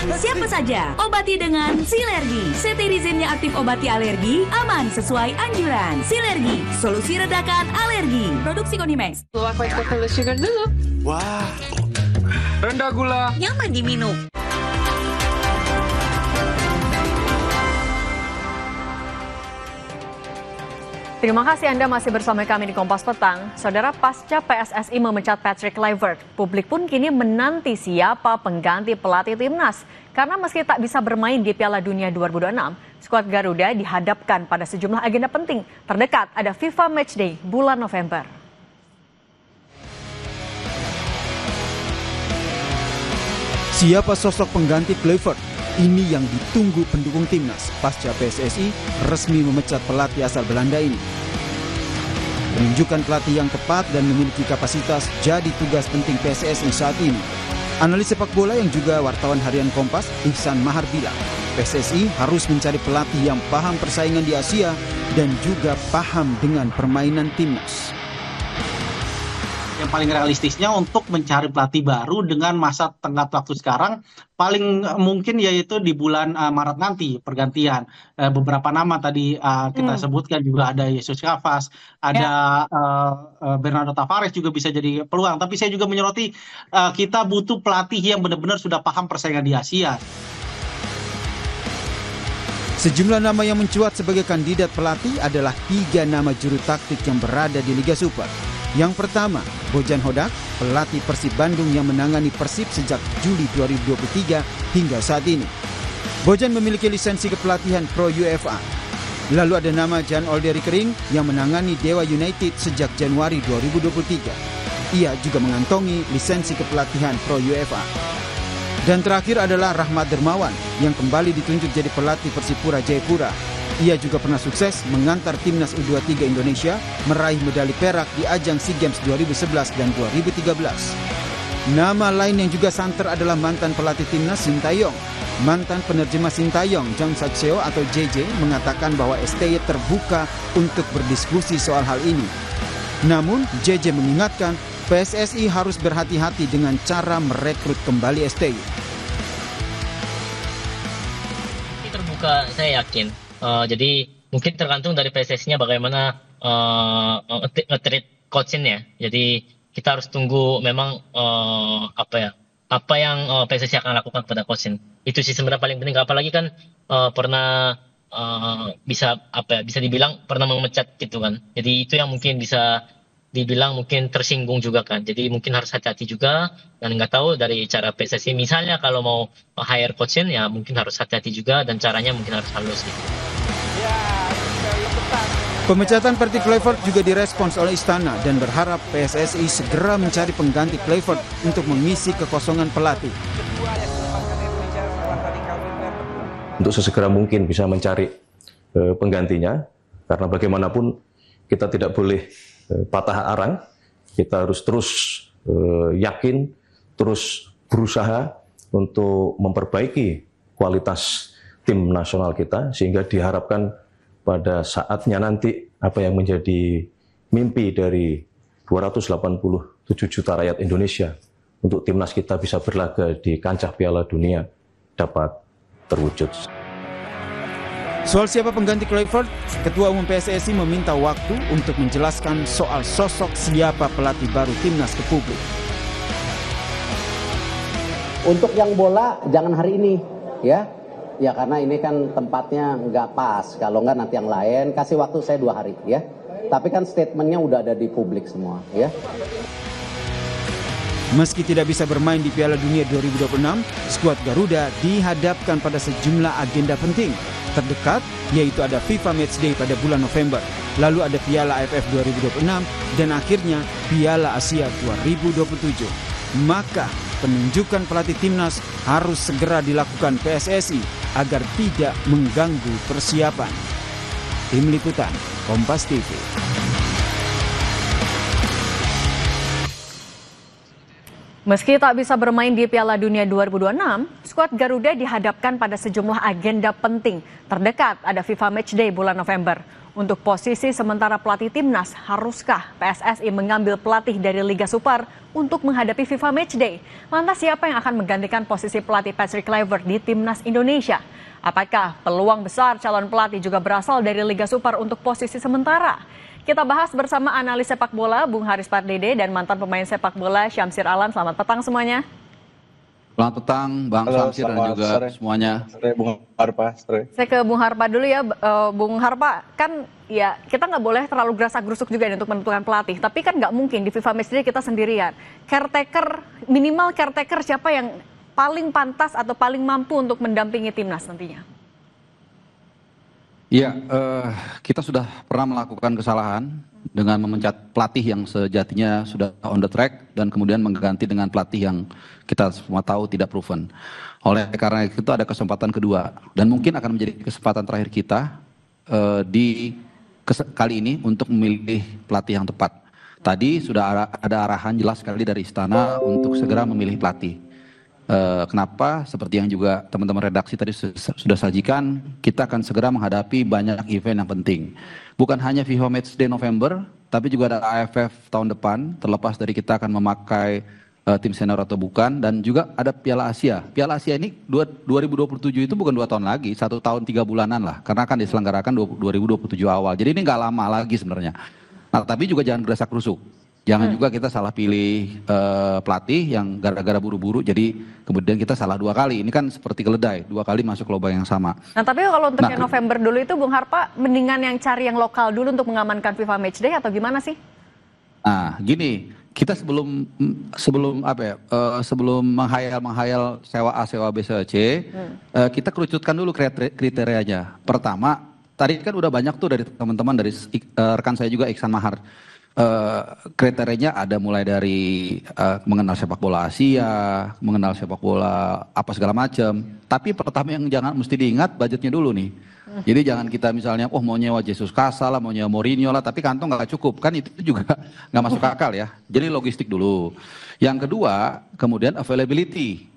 menyerang siapa saja. Obati dengan Silergi. Cetirizine-nya aktif obati alergi, aman sesuai anjuran. Silergi, solusi redakan alergi. Produksi Konimex. Aku ekspor sugar dulu. Wah, rendah gula. Nyaman diminum. Terima kasih Anda masih bersama kami di Kompas Petang. Saudara, pasca PSSI memecat Patrick Kluivert, publik pun kini menanti siapa pengganti pelatih timnas. Karena meski tak bisa bermain di Piala Dunia 2026, skuad Garuda dihadapkan pada sejumlah agenda penting. Terdekat ada FIFA Matchday bulan November. Siapa sosok pengganti Kluivert? Ini yang ditunggu pendukung timnas pasca PSSI resmi memecat pelatih asal Belanda ini. Penunjukan pelatih yang tepat dan memiliki kapasitas jadi tugas penting PSSI saat ini. Analis sepak bola yang juga wartawan harian Kompas, Ihsan Mahar bilang, PSSI harus mencari pelatih yang paham persaingan di Asia dan juga paham dengan permainan timnas. Yang paling realistisnya untuk mencari pelatih baru dengan masa tenggat waktu sekarang paling mungkin yaitu di bulan Maret nanti pergantian. Beberapa nama tadi kita sebutkan juga ada Jesus Navas, ada Bernardo Tavares juga bisa jadi peluang. Tapi saya juga menyoroti kita butuh pelatih yang benar-benar sudah paham persaingan di Asia. Sejumlah nama yang mencuat sebagai kandidat pelatih adalah 3 nama juru taktik yang berada di Liga Super. Yang pertama, Bojan Hodak, pelatih Persib Bandung yang menangani Persib sejak Juli 2023 hingga saat ini. Bojan memiliki lisensi kepelatihan Pro UEFA. Lalu ada nama Jan Olderi Kering yang menangani Dewa United sejak Januari 2023. Ia juga mengantongi lisensi kepelatihan Pro UEFA. Dan terakhir adalah Rahmat Dermawan yang kembali ditunjuk jadi pelatih Persipura Jayapura. Ia juga pernah sukses mengantar timnas U23 Indonesia meraih medali perak di ajang SEA Games 2011 dan 2013. Nama lain yang juga santer adalah mantan pelatih timnas Sintayong. Mantan penerjemah Sintayong, Jang Sakseo atau JJ, mengatakan bahwa STY terbuka untuk berdiskusi soal hal ini. Namun, JJ mengingatkan PSSI harus berhati-hati dengan cara merekrut kembali STY. Terbuka, saya yakin. Jadi mungkin tergantung dari PSSI-nya bagaimana nge-treat coach-nya. Jadi kita harus tunggu memang apa yang PSSI akan lakukan pada coach-nya. Itu sih sebenarnya paling penting. Apalagi kan pernah bisa dibilang pernah memecat gitu kan. Jadi itu yang mungkin bisa dibilang mungkin tersinggung juga kan. Jadi mungkin harus hati-hati juga, dan nggak tahu dari cara PSSI misalnya kalau mau hire coach-nya ya mungkin harus hati-hati juga, dan caranya mungkin harus halus gitu. Pemecatan Patrick Kluivert juga direspons oleh Istana dan berharap PSSI segera mencari pengganti Kluivert untuk mengisi kekosongan pelatih. Untuk sesegera mungkin bisa mencari penggantinya, karena bagaimanapun kita tidak boleh patah arang, kita harus terus yakin, terus berusaha untuk memperbaiki kualitas tim nasional kita, sehingga diharapkan pada saatnya nanti apa yang menjadi mimpi dari 287 juta rakyat Indonesia untuk timnas kita bisa berlaga di kancah Piala Dunia dapat terwujud. Soal siapa pengganti Kluivert, Ketua Umum PSSI meminta waktu untuk menjelaskan soal sosok siapa pelatih baru timnas ke publik. Untuk yang bola jangan hari ini, ya. Ya karena ini kan tempatnya nggak pas. Kalau nggak nanti yang lain, kasih waktu saya 2 hari, ya. Tapi kan statementnya udah ada di publik semua, ya. Meski tidak bisa bermain di Piala Dunia 2026, skuad Garuda dihadapkan pada sejumlah agenda penting. Terdekat yaitu ada FIFA Matchday pada bulan November, lalu ada Piala AFF 2026, dan akhirnya Piala Asia 2027. Maka penunjukan pelatih timnas harus segera dilakukan PSSI agar tidak mengganggu persiapan. Tim Liputan, Kompas TV. Meski tak bisa bermain di Piala Dunia 2026, skuad Garuda dihadapkan pada sejumlah agenda penting. Terdekat ada FIFA Matchday bulan November. Untuk posisi sementara pelatih timnas, haruskah PSSI mengambil pelatih dari Liga Super untuk menghadapi FIFA Matchday? Lantas siapa yang akan menggantikan posisi pelatih Patrick Kluivert di timnas Indonesia? Apakah peluang besar calon pelatih juga berasal dari Liga Super untuk posisi sementara? Kita bahas bersama analis sepak bola Bung Haris Pardede dan mantan pemain sepak bola Syamsir Alam. Selamat petang semuanya. Selamat petang Bang Syamsir dan juga semuanya. Bung Harpa. Saya ke Bung Harpa dulu ya. Bung Harpa, kan ya kita nggak boleh terlalu gerasak-gerusuk juga untuk menentukan pelatih. Tapi kan nggak mungkin di FIFA Matchday kita sendirian. Minimal caretaker siapa yang paling pantas atau paling mampu untuk mendampingi timnas nantinya? Iya, kita sudah pernah melakukan kesalahan dengan memecat pelatih yang sejatinya sudah on the track dan kemudian mengganti dengan pelatih yang kita semua tahu tidak proven. Oleh karena itu ada kesempatan kedua dan mungkin akan menjadi kesempatan terakhir kita kali ini untuk memilih pelatih yang tepat. Tadi sudah ada arahan jelas sekali dari istana untuk segera memilih pelatih. Kenapa? Seperti yang juga teman-teman redaksi tadi sudah sajikan, kita akan segera menghadapi banyak event yang penting. Bukan hanya FIFA Matchday November, tapi juga ada AFF tahun depan, terlepas dari kita akan memakai tim senior atau bukan, dan juga ada Piala Asia. Piala Asia ini 2027 itu bukan 2 tahun lagi, 1 tahun 3 bulanan lah, karena akan diselenggarakan 2027 awal. Jadi ini nggak lama lagi sebenarnya. Nah, tapi juga jangan gerasak-gerusuk. Jangan juga kita salah pilih pelatih yang gara-gara buru-buru jadi kemudian kita salah 2 kali. Ini kan seperti keledai, 2 kali masuk lubang yang sama. Nah tapi kalau untuk yang November dulu itu Bung Harpa mendingan yang cari yang lokal dulu untuk mengamankan FIFA Matchday atau gimana sih? Nah gini, kita sebelum menghayal sewa A, sewa B, sewa C, kita kerucutkan dulu kriterianya. Pertama, tadi kan udah banyak tuh dari teman-teman, dari rekan saya juga Iksan Mahar. Kriterianya ada mulai dari mengenal sepak bola Asia, mengenal sepak bola apa segala macam. Tapi pertama yang jangan mesti diingat budgetnya dulu nih. Jadi jangan kita misalnya mau nyewa Jesus Casa lah, mau nyewa Mourinho lah, tapi kantong nggak cukup, kan itu juga nggak masuk akal ya. Jadi logistik dulu. Yang kedua kemudian availability.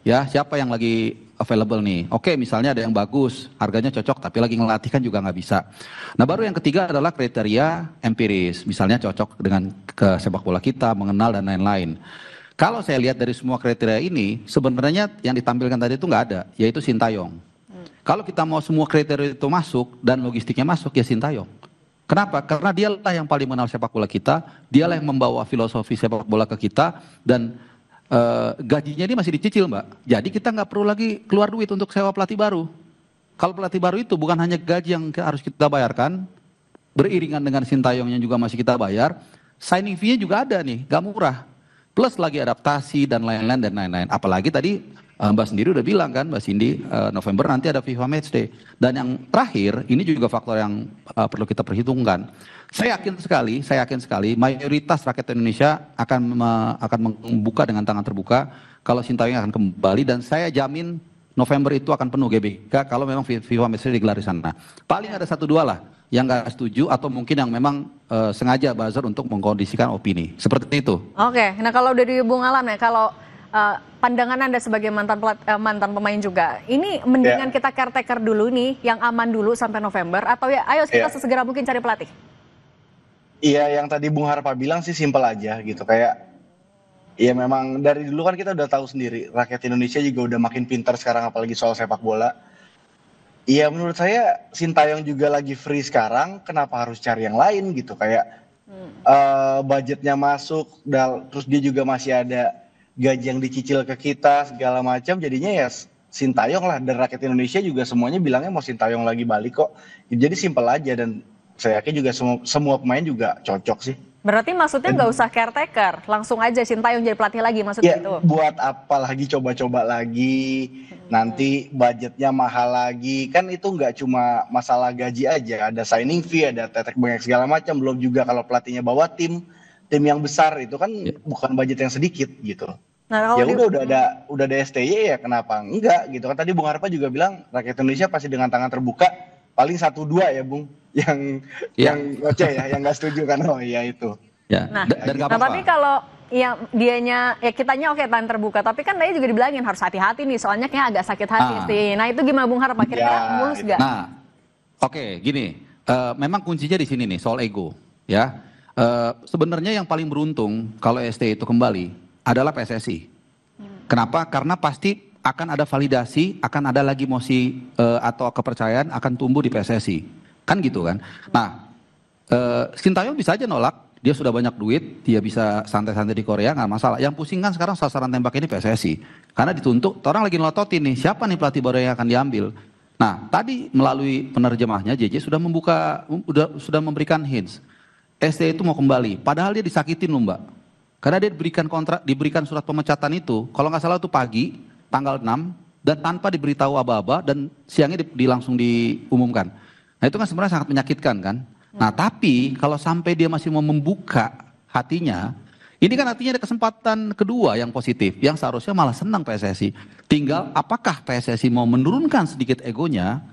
Ya, siapa yang lagi available nih? Oke, misalnya ada yang bagus, harganya cocok, tapi lagi ngelatih kan juga nggak bisa. Nah, baru yang ketiga adalah kriteria empiris. Misalnya cocok dengan ke sepak bola kita, mengenal dan lain-lain. Kalau saya lihat dari semua kriteria ini, sebenarnya yang ditampilkan tadi itu nggak ada, yaitu Sintayong. Kalau kita mau semua kriteria itu masuk dan logistiknya masuk, ya Sintayong. Kenapa? Karena dialah yang paling mengenal sepak bola kita, dialah yang membawa filosofi sepak bola ke kita, dan gajinya ini masih dicicil Mbak. Jadi kita nggak perlu lagi keluar duit untuk sewa pelatih baru. Kalau pelatih baru itu bukan hanya gaji yang harus kita bayarkan, beriringan dengan Sintayongnya juga masih kita bayar, signing fee-nya juga ada nih, nggak murah. Plus lagi adaptasi dan lain-lain. Apalagi tadi Mbak sendiri udah bilang kan, Mbak Cindy, November nanti ada FIFA Matchday. Dan yang terakhir, ini juga faktor yang perlu kita perhitungkan. Saya yakin sekali mayoritas rakyat Indonesia akan membuka dengan tangan terbuka kalau Sintayong akan kembali, dan saya jamin November itu akan penuh GBK kalau memang FIFA Matchday digelar di sana. Paling ada 1-2 lah yang nggak setuju atau mungkin yang memang sengaja buzzer untuk mengkondisikan opini. Seperti itu. Oke, nah kalau dari Bung Alam ya, kalau pandangan Anda sebagai mantan pemain juga, ini mendingan kita caretaker dulu nih, yang aman dulu sampai November, atau ya ayo kita sesegera mungkin cari pelatih? Iya, yang tadi Bung Harpa bilang sih simpel aja gitu, kayak ya memang dari dulu kan kita udah tahu sendiri, rakyat Indonesia juga udah makin pintar sekarang apalagi soal sepak bola. Iya, menurut saya Sintayong juga lagi free sekarang, kenapa harus cari yang lain gitu, kayak budgetnya masuk, terus dia juga masih ada gaji yang dicicil ke kita segala macam, jadinya ya Sintayong lah, dan rakyat Indonesia juga semuanya bilangnya mau Sintayong lagi balik kok. Jadi simpel aja, dan saya yakin juga semua pemain juga cocok sih. Berarti maksudnya nggak usah caretaker, langsung aja Sintayong jadi pelatih lagi maksudnya itu? Buat apa lagi coba-coba lagi, nanti budgetnya mahal lagi, kan itu nggak cuma masalah gaji aja, ada signing fee, ada tetek bengek segala macam, belum juga kalau pelatihnya bawa tim yang besar, itu kan bukan budget yang sedikit gitu. Nah, ya udah ada STY, ya kenapa enggak gitu kan. Tadi Bung Harpa juga bilang rakyat Indonesia pasti dengan tangan terbuka, paling 1-2 ya Bung yang ngoceh ya, yang nggak setuju kan. Oh iya itu. Nah, tapi ya dianya ya kitanya oke tahan terbuka, tapi kan dia juga dibilangin harus hati-hati nih soalnya kayak agak sakit hati STY. Nah itu gimana Bung Harpa? Kira-kira mulus gak? Nah, oke, gini, memang kuncinya di sini nih soal ego, ya. Sebenarnya yang paling beruntung kalau STY itu kembali adalah PSSI. Kenapa? Karena pasti akan ada validasi, akan ada lagi mosi atau kepercayaan akan tumbuh di PSSI, kan gitu kan. Nah, Sintayong bisa aja nolak, dia sudah banyak duit, dia bisa santai-santai di Korea nggak masalah. Yang pusing kan sekarang sasaran tembak ini PSSI, karena dituntut, orang lagi ngelototin nih siapa nih pelatih baru yang akan diambil. Nah, tadi melalui penerjemahnya JJ sudah sudah memberikan hints. STY itu mau kembali, padahal dia disakitin loh Mbak. Karena dia diberikan surat pemecatan itu, kalau nggak salah itu pagi, tanggal 6, dan tanpa diberitahu aba-aba, dan siangnya langsung diumumkan. Nah itu kan sebenarnya sangat menyakitkan kan. Nah tapi kalau sampai dia masih mau membuka hatinya, ini kan artinya ada kesempatan kedua yang positif, yang seharusnya malah senang PSSI. Tinggal apakah PSSI mau menurunkan sedikit egonya,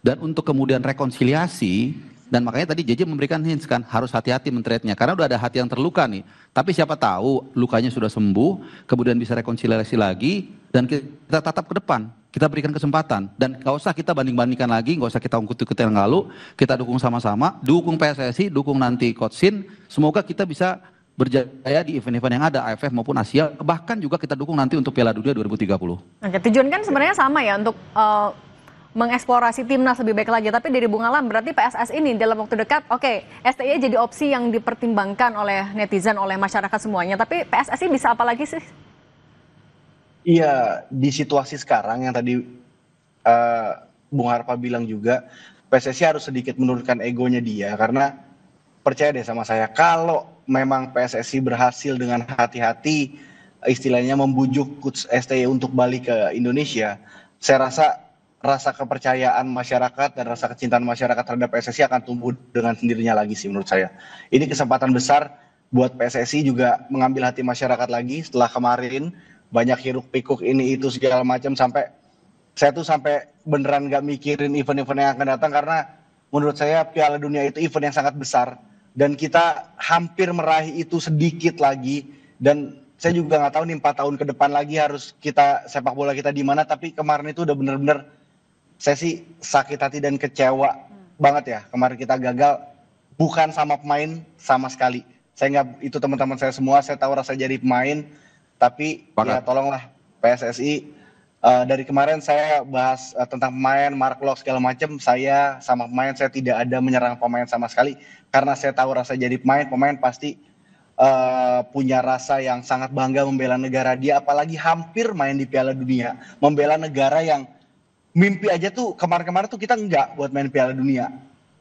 dan untuk kemudian rekonsiliasi. Dan makanya tadi JJ memberikan hints kan, harus hati-hati men-trade-nya. Karena udah ada hati yang terluka nih. Tapi siapa tahu lukanya sudah sembuh, kemudian bisa rekonsiliasi lagi, dan kita tatap ke depan. Kita berikan kesempatan. Dan gak usah kita banding-bandingkan lagi, gak usah kita ungkut-ungkut yang lalu. Kita dukung sama-sama, dukung PSSI, dukung nanti Coach Shin. Semoga kita bisa berjaya di event-event yang ada, AFF maupun Asia. Bahkan juga kita dukung nanti untuk Piala Dunia 2030. Oke, tujuan kan sebenarnya sama ya untuk mengeksplorasi timnas lebih baik lagi, tapi dari Bung Alam berarti PSS ini dalam waktu dekat, oke, STY jadi opsi yang dipertimbangkan oleh netizen, oleh masyarakat semuanya, tapi PSSI bisa apa lagi sih? Iya, di situasi sekarang yang tadi Bung Harpa bilang juga, PSSI harus sedikit menurunkan egonya dia, karena percaya deh sama saya, kalau memang PSSI berhasil dengan hati-hati, istilahnya membujuk Coach STY untuk balik ke Indonesia, saya rasa kepercayaan masyarakat dan rasa kecintaan masyarakat terhadap PSSI akan tumbuh dengan sendirinya lagi sih menurut saya. Ini kesempatan besar buat PSSI juga mengambil hati masyarakat lagi setelah kemarin banyak hiruk pikuk ini itu segala macam, sampai saya tuh sampai beneran gak mikirin event-event yang akan datang, karena menurut saya Piala Dunia itu event yang sangat besar dan kita hampir meraih itu sedikit lagi, dan saya juga nggak tahu nih 4 tahun ke depan lagi harus kita sepak bola kita di mana, tapi kemarin itu udah bener-bener saya sih sakit hati dan kecewa banget ya. Kemarin kita gagal bukan sama pemain sama sekali. Saya nggak, itu teman-teman saya semua, saya tahu rasa jadi pemain, tapi ya tolonglah PSSI. Dari kemarin saya bahas tentang pemain, Mark Locke segala macam, saya sama pemain saya tidak ada menyerang pemain sama sekali, karena saya tahu rasa jadi pemain pasti punya rasa yang sangat bangga membela negara dia, apalagi hampir main di Piala Dunia, membela negara yang mimpi aja tuh kemarin-kemarin tuh kita enggak buat main Piala Dunia.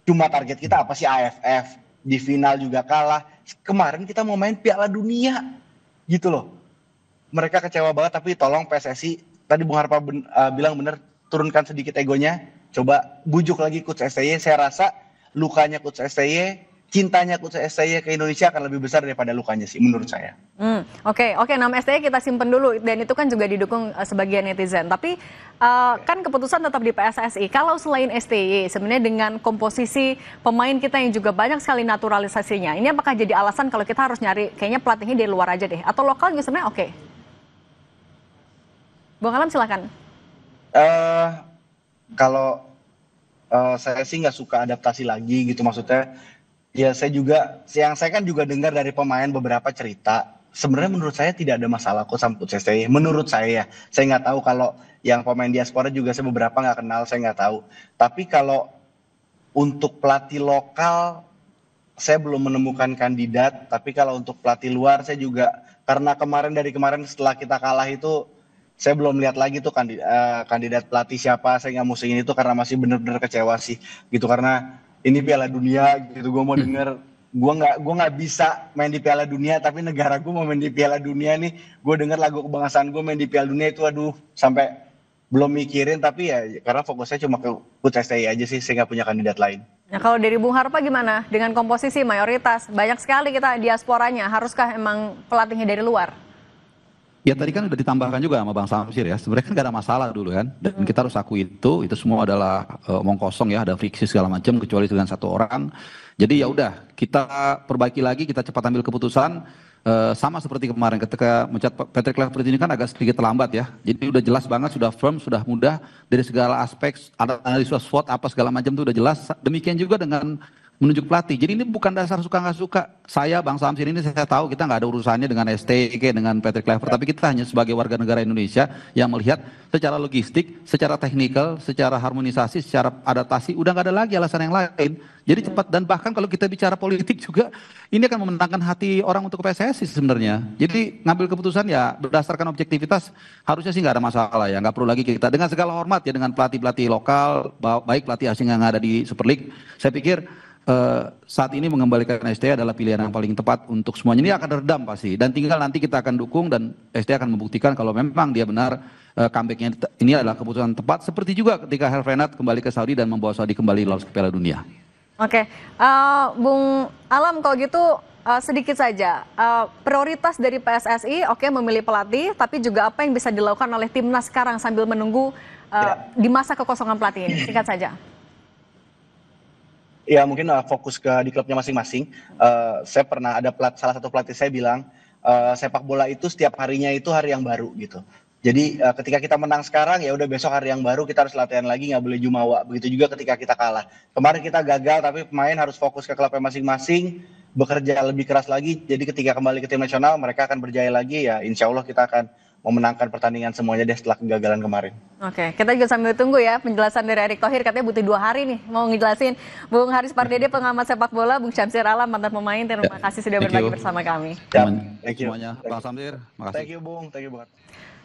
Cuma target kita apa sih, AFF, di final juga kalah. Kemarin kita mau main Piala Dunia gitu loh. Mereka kecewa banget, tapi tolong PSSI, tadi Bung Harpa bilang bener, turunkan sedikit egonya, coba bujuk lagi Coach STY. Saya rasa lukanya Coach STY, cintanya Coach STY ke Indonesia akan lebih besar daripada lukanya sih menurut saya. Oke, nama STY kita simpen dulu, dan itu kan juga didukung sebagian netizen. Tapi kan keputusan tetap di PSSI. Kalau selain STY, sebenarnya dengan komposisi pemain kita yang juga banyak sekali naturalisasinya, ini apakah jadi alasan kalau kita harus nyari kayaknya pelatihnya dari luar aja deh, atau lokal juga sebenarnya oke? Bung Alam silakan. Kalau saya sih nggak suka adaptasi lagi gitu, maksudnya. Ya saya kan juga dengar dari pemain beberapa cerita, sebenarnya menurut saya tidak ada masalah kok sama Coach STY, menurut saya nggak tahu kalau yang pemain diaspora juga saya beberapa nggak kenal, saya nggak tahu. Tapi kalau untuk pelatih lokal, saya belum menemukan kandidat, tapi kalau untuk pelatih luar saya juga, karena dari kemarin setelah kita kalah itu, saya belum lihat lagi tuh kandidat pelatih siapa, saya nggak musuhin itu karena masih benar-benar kecewa sih, gitu, karena ini Piala Dunia gitu, gue mau denger, gue nggak bisa main di Piala Dunia, tapi negara gue mau main di Piala Dunia nih, gue denger lagu kebangsaan gue main di Piala Dunia itu, aduh, sampai belum mikirin, tapi ya karena fokusnya cuma ke Coach STY aja sih, saya nggak punya kandidat lain. Nah kalau dari Bung Harpa gimana? Dengan komposisi mayoritas, banyak sekali kita diasporanya, haruskah emang pelatihnya dari luar? Ya tadi kan udah ditambahkan juga sama Bang Samsir ya. Sebenarnya kan gak ada masalah dulu kan. Dan kita harus akui itu semua adalah omong kosong ya, ada friksi segala macam kecuali dengan satu orang. Jadi ya udah, kita perbaiki lagi, kita cepat ambil keputusan. Sama seperti kemarin ketika mencat Patrick Kluivert ini kan agak sedikit terlambat ya. Jadi udah jelas banget, sudah firm, sudah mudah dari segala aspek, ada analisa SWOT apa segala macam itu udah jelas. Demikian juga dengan menunjuk pelatih. Jadi ini bukan dasar suka nggak suka. Saya Bang Samsir ini saya tahu kita nggak ada urusannya dengan STK, dengan Patrick Kluivert, tapi kita hanya sebagai warga negara Indonesia yang melihat secara logistik, secara teknikal, secara harmonisasi, secara adaptasi udah nggak ada lagi alasan yang lain. Jadi cepat, dan bahkan kalau kita bicara politik juga ini akan memenangkan hati orang untuk ke PSSI sebenarnya. Jadi ngambil keputusan ya berdasarkan objektivitas harusnya sih nggak ada masalah ya, nggak perlu lagi kita dengan segala hormat ya dengan pelatih-pelatih lokal, baik pelatih asing yang ada di Super League. Saya pikir saat ini mengembalikan ST adalah pilihan yang paling tepat untuk semuanya. Ini akan redam pasti dan tinggal nanti kita akan dukung dan ST akan membuktikan kalau memang dia benar comebacknya ini adalah keputusan tepat, seperti juga ketika Hervenat kembali ke Saudi dan membawa Saudi kembali lolos ke Piala Dunia. Oke, Bung Alam kalau gitu sedikit saja prioritas dari PSSI memilih pelatih, tapi juga apa yang bisa dilakukan oleh timnas sekarang sambil menunggu di masa kekosongan pelatih ini, singkat saja. Ya mungkin fokus di klubnya masing-masing. Saya pernah ada salah satu pelatih saya bilang sepak bola itu setiap harinya itu hari yang baru gitu. Jadi ketika kita menang sekarang ya udah besok hari yang baru, kita harus latihan lagi, nggak boleh jumawa. Begitu juga ketika kita kalah. Kemarin kita gagal tapi pemain harus fokus ke klubnya masing-masing, bekerja lebih keras lagi. Jadi ketika kembali ke tim nasional mereka akan berjaya lagi ya. Insya Allah kita akan memenangkan pertandingan semuanya deh setelah kegagalan kemarin. Oke, kita juga sambil tunggu ya penjelasan dari Erick Thohir, katanya butuh 2 hari nih mau ngejelasin. Bung Haris Pardede, pengamat sepak bola, Bung Syamsir Alam, mantan pemain, terima kasih sudah berbagi bersama kami. Thank you semuanya, Bang Samsir, makasih. Thank you Bung, thank you banget.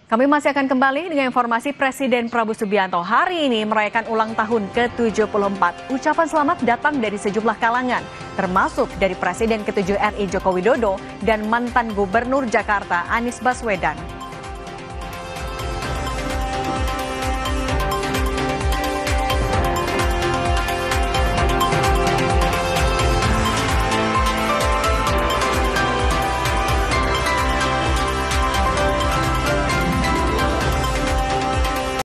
Kami masih akan kembali dengan informasi Presiden Prabowo Subianto hari ini merayakan ulang tahun ke-74. Ucapan selamat datang dari sejumlah kalangan, termasuk dari Presiden ke-7 RI Joko Widodo dan mantan Gubernur Jakarta Anies Baswedan.